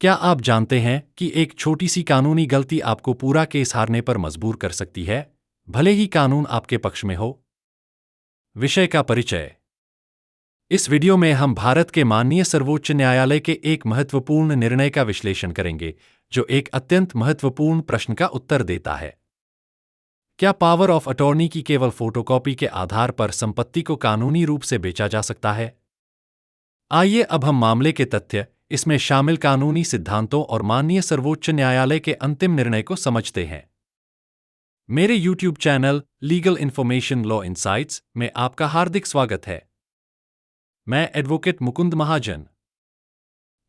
क्या आप जानते हैं कि एक छोटी सी कानूनी गलती आपको पूरा केस हारने पर मजबूर कर सकती है, भले ही कानून आपके पक्ष में हो? विषय का परिचय। इस वीडियो में हम भारत के माननीय सर्वोच्च न्यायालय के एक महत्वपूर्ण निर्णय का विश्लेषण करेंगे, जो एक अत्यंत महत्वपूर्ण प्रश्न का उत्तर देता है। क्या पावर ऑफ अटॉर्नी की केवल फोटोकॉपी के आधार पर संपत्ति को कानूनी रूप से बेचा जा सकता है? आइए अब हम मामले के तथ्य, इसमें शामिल कानूनी सिद्धांतों और माननीय सर्वोच्च न्यायालय के अंतिम निर्णय को समझते हैं। मेरे YouTube channel legal information law insights में आपका हार्दिक स्वागत है। मैं एडवोकेट मुकुंद महाजन।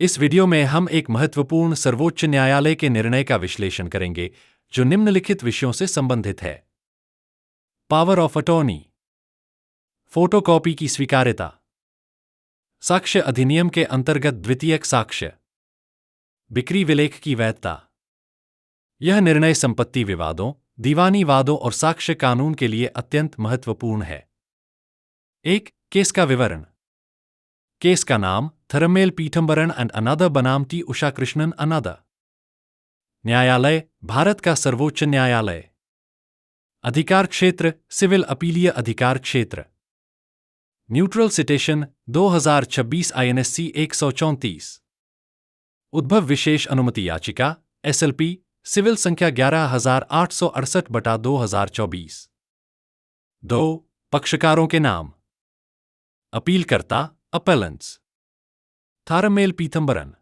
इस वीडियो में हम एक महत्वपूर्ण सर्वोच्च न्यायालय के निर्णय का विश्लेषण करेंगे, जो निम्नलिखित विषयों से संबंधित है। पावर ऑफ अटॉर्नी, फोटोकॉपी की स्वीकार्यता, साक्ष्य अधिनियम के अंतर्गत द्वितीयक साक्ष्य, बिक्री विलेख की वैधता। यह निर्णय संपत्ति विवादों, दीवानी वादों और साक्ष्य कानून के लिए अत्यंत महत्वपूर्ण है। 1. केस का विवरण। केस का नाम थरमेल पीठम्बरन एंड अनदर बनाम टी उषा कृष्णन अनदर। न्यायालय भारत का सर्वोच्च न्यायालय। अधिकार क्षेत्र सिविल अपीलीय अधिकार क्षेत्र। Neutral citation 2026 INSC 134। उद्भव विशेष अनुमति याचिका SLP सिविल संख्या 11868/2024। 2. पक्षकारों के नाम। अपीलकर्ता अपेलेंट्स थारमेल पीथम्बरन।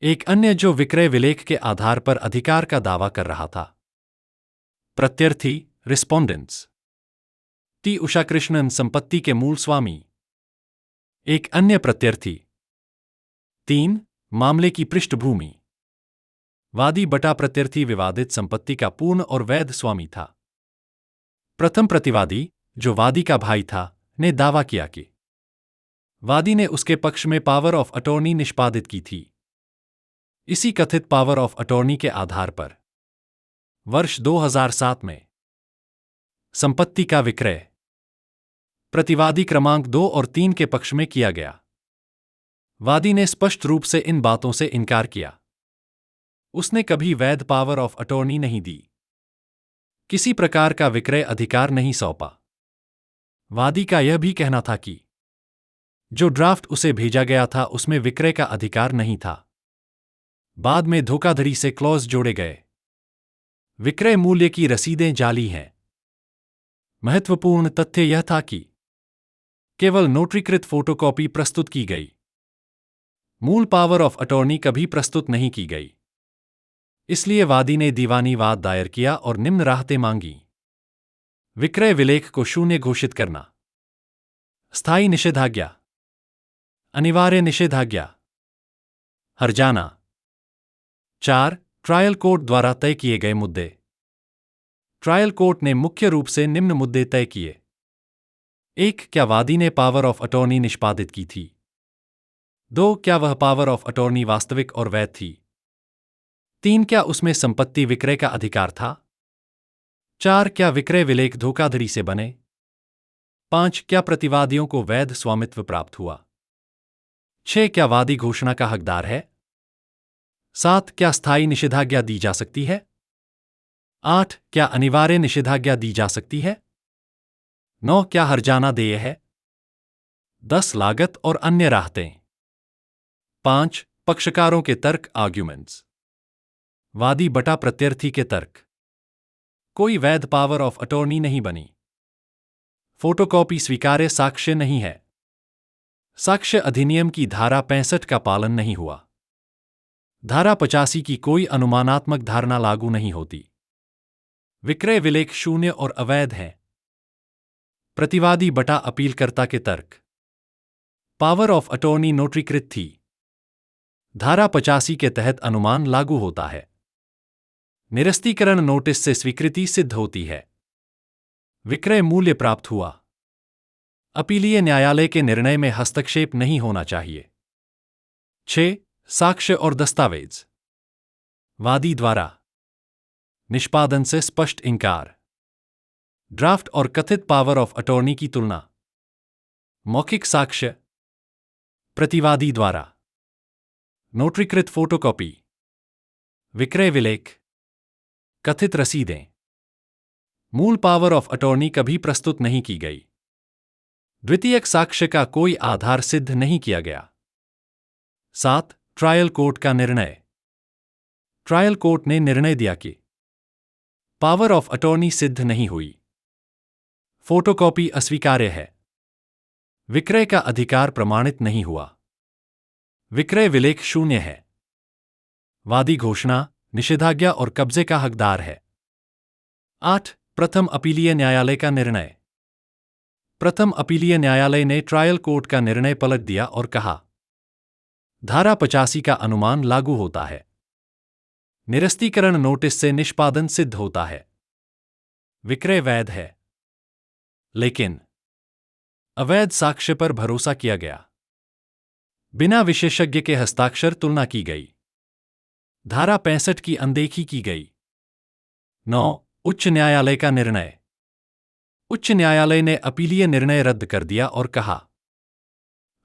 एक अन्य जो विक्रय विलेख के आधार पर अधिकार का दावा कर रहा था। प्रत्यर्थी रिस्पोंडेंट्स टी उषा कृष्णन संपत्ति के मूल स्वामी। एक अन्य प्रत्यर्थी। 3. मामले की पृष्ठभूमि। वादी बटा प्रत्यर्थी विवादित संपत्ति का पूर्ण और वैध स्वामी था। प्रथम प्रतिवादी, जो वादी का भाई था, ने दावा किया कि वादी ने उसके पक्ष में पावर ऑफ अटॉर्नी निष्पादित की थी। इसी कथित पावर ऑफ अटॉर्नी के आधार पर वर्ष 2007 में संपत्ति का विक्रय प्रतिवादी क्रमांक 2 और 3 के पक्ष में किया गया। वादी ने स्पष्ट रूप से इन बातों से इनकार किया। उसने कभी वैध पावर ऑफ अटॉर्नी नहीं दी, किसी प्रकार का विक्रय अधिकार नहीं सौंपा। वादी का यह भी कहना था कि जो ड्राफ्ट उसे भेजा गया था उसमें विक्रय का अधिकार नहीं था। बाद में धोखाधड़ी से क्लॉज जोड़े गए। विक्रय मूल्य की रसीदें जाली हैं। महत्वपूर्ण तथ्य यह था कि केवल नोटरीकृत फोटोकॉपी प्रस्तुत की गई। मूल पावर ऑफ अटॉर्नी कभी प्रस्तुत नहीं की गई। इसलिए वादी ने दीवानी वाद दायर किया और निम्न राहतें मांगी। विक्रय विलेख को शून्य घोषित करना, स्थायी निषेधाज्ञा, अनिवार्य निषेधाज्ञा, हर्जाना। 4. ट्रायल कोर्ट द्वारा तय किए गए मुद्दे। ट्रायल कोर्ट ने मुख्य रूप से निम्न मुद्दे तय किए। 1. क्या वादी ने पावर ऑफ अटॉर्नी निष्पादित की थी? 2. क्या वह पावर ऑफ अटॉर्नी वास्तविक और वैध थी? 3. क्या उसमें संपत्ति विक्रय का अधिकार था? 4. क्या विक्रय विलेख धोखाधड़ी से बने? 5. क्या प्रतिवादियों को वैध स्वामित्व प्राप्त हुआ? 6. क्या वादी घोषणा का हकदार है? 7. क्या स्थायी निषेधाज्ञा दी जा सकती है? 8. क्या अनिवार्य निषेधाज्ञा दी जा सकती है? 9. क्या हर्जाना देय है? 10. लागत और अन्य राहतें। 5. पक्षकारों के तर्क आर्ग्यूमेंट्स। वादी बटा प्रत्यर्थी के तर्क। कोई वैध पावर ऑफ अटॉर्नी नहीं बनी। फोटोकॉपी स्वीकार्य साक्ष्य नहीं है। साक्ष्य अधिनियम की धारा 65 का पालन नहीं हुआ। धारा 85 की कोई अनुमानात्मक धारणा लागू नहीं होती। विक्रय विलेख शून्य और अवैध है। प्रतिवादी बटा अपीलकर्ता के तर्क। पावर ऑफ अटॉर्नी नोटरीकृत थी। धारा 85 के तहत अनुमान लागू होता है। निरस्तीकरण नोटिस से स्वीकृति सिद्ध होती है। विक्रय मूल्य प्राप्त हुआ। अपीलीय न्यायालय के निर्णय में हस्तक्षेप नहीं होना चाहिए। 6. साक्ष्य और दस्तावेज। वादी द्वारा निष्पादन से स्पष्ट इंकार। ड्राफ्ट और कथित पावर ऑफ अटॉर्नी की तुलना। मौखिक साक्ष्य। प्रतिवादी द्वारा नोटरीकृत फोटोकॉपी, विक्रय विलेख, कथित रसीदें। मूल पावर ऑफ अटॉर्नी कभी प्रस्तुत नहीं की गई। द्वितीयक साक्ष्य का कोई आधार सिद्ध नहीं किया गया। 7. ट्रायल कोर्ट का निर्णय। ट्रायल कोर्ट ने निर्णय दिया कि पावर ऑफ अटॉर्नी सिद्ध नहीं हुई, फोटोकॉपी अस्वीकार्य है, विक्रय का अधिकार प्रमाणित नहीं हुआ, विक्रय विलेख शून्य है, वादी घोषणा, निषेधाज्ञा और कब्जे का हकदार है। 8. प्रथम अपीलीय न्यायालय का निर्णय। प्रथम अपीलीय न्यायालय ने ट्रायल कोर्ट का निर्णय पलट दिया और कहा, धारा 85 का अनुमान लागू होता है। निरस्तीकरण नोटिस से निष्पादन सिद्ध होता है। विक्रय वैध है, लेकिन अवैध साक्ष्य पर भरोसा किया गया। बिना विशेषज्ञ के हस्ताक्षर तुलना की गई। धारा 65 की अनदेखी की गई। 9. उच्च न्यायालय का निर्णय। उच्च न्यायालय ने अपीलीय निर्णय रद्द कर दिया और कहा,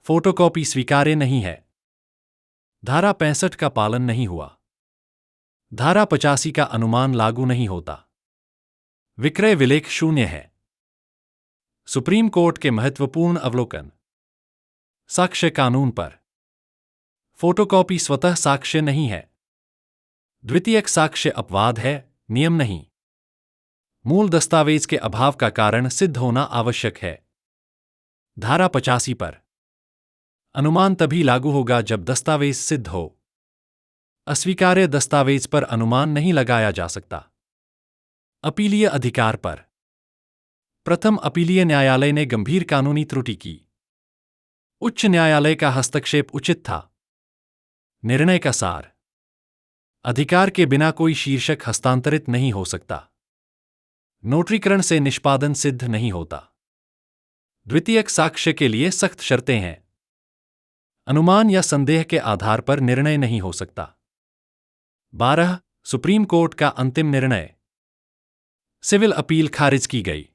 फोटोकॉपी स्वीकार्य नहीं है। धारा 65 का पालन नहीं हुआ। धारा 85 का अनुमान लागू नहीं होता। विक्रय विलेख शून्य है। सुप्रीम कोर्ट के महत्वपूर्ण अवलोकन। साक्ष्य कानून पर। फोटोकॉपी स्वतः साक्ष्य नहीं है। द्वितीयक साक्ष्य अपवाद है, नियम नहीं। मूल दस्तावेज के अभाव का कारण सिद्ध होना आवश्यक है। धारा 85 पर अनुमान तभी लागू होगा जब दस्तावेज सिद्ध हो। अस्वीकार्य दस्तावेज पर अनुमान नहीं लगाया जा सकता। अपीलीय अधिकार पर। प्रथम अपीलीय न्यायालय ने गंभीर कानूनी त्रुटि की। उच्च न्यायालय का हस्तक्षेप उचित था। निर्णय का सार। अधिकार के बिना कोई शीर्षक हस्तांतरित नहीं हो सकता। नोटरीकरण से निष्पादन सिद्ध नहीं होता। द्वितीयक साक्ष्य के लिए सख्त शर्तें हैं। अनुमान या संदेह के आधार पर निर्णय नहीं हो सकता। 12. सुप्रीम कोर्ट का अंतिम निर्णय। सिविल अपील खारिज की गई।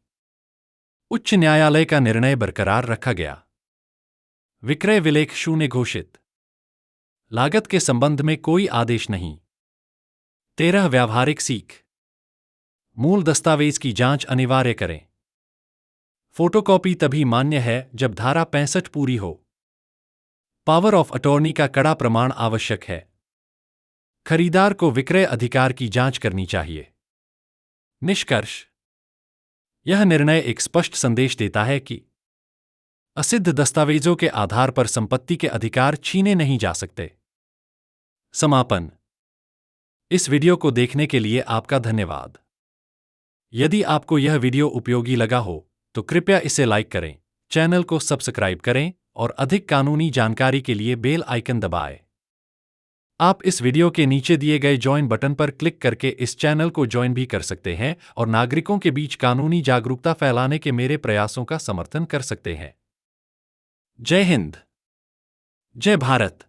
उच्च न्यायालय का निर्णय बरकरार रखा गया। विक्रय विलेख शून्य घोषित। लागत के संबंध में कोई आदेश नहीं। 13. व्यावहारिक सीख। मूल दस्तावेज की जांच अनिवार्य करें। फोटोकॉपी तभी मान्य है जब धारा 65 पूरी हो। पावर ऑफ अटॉर्नी का कड़ा प्रमाण आवश्यक है। खरीदार को विक्रय अधिकार की जांच करनी चाहिए। निष्कर्ष। यह निर्णय एक स्पष्ट संदेश देता है कि असिद्ध दस्तावेजों के आधार पर संपत्ति के अधिकार छीने नहीं जा सकते। समापन। इस वीडियो को देखने के लिए आपका धन्यवाद। यदि आपको यह वीडियो उपयोगी लगा हो तो कृपया इसे लाइक करें, चैनल को सब्सक्राइब करें और अधिक कानूनी जानकारी के लिए बेल आइकन दबाएं। आप इस वीडियो के नीचे दिए गए ज्वाइन बटन पर क्लिक करके इस चैनल को ज्वाइन भी कर सकते हैं और नागरिकों के बीच कानूनी जागरूकता फैलाने के मेरे प्रयासों का समर्थन कर सकते हैं। जय हिंद, जय भारत।